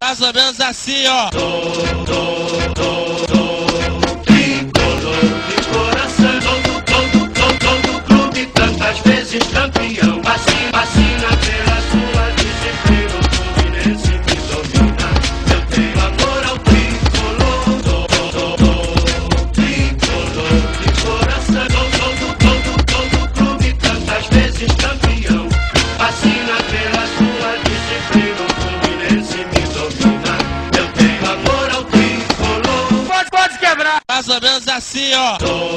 mais ou menos assim, ó. Tricolor de coração, todo clube tantas vezes campeão. Vacina pela sua disciplina, o Fluminense me domina. Eu tenho amor ao tricolor, tricolor de coração, todo clube tantas vezes campeão. Vacina pela sua disciplina, o Fluminense me domina. Eu tenho amor ao tricolor. Pode quebrar. Mais ou menos assim, ó. Tricolor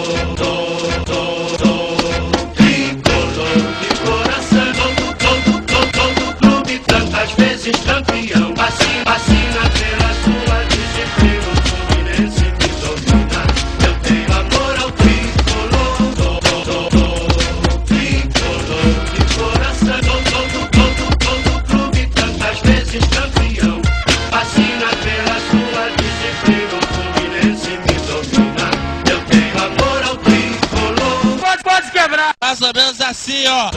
de coração, todo clube tantas vezes campeão. Vacina pela sua disciplina, o Fluminense me domina. Eu tenho amor ao tricolor, tricolor de coração, todo clube tantas vezes campeão. Vacina pela sua disciplina, o Fluminense me domina. Eu tenho amor ao tricolor. Pode quebrar. Mais ou menos assim, ó.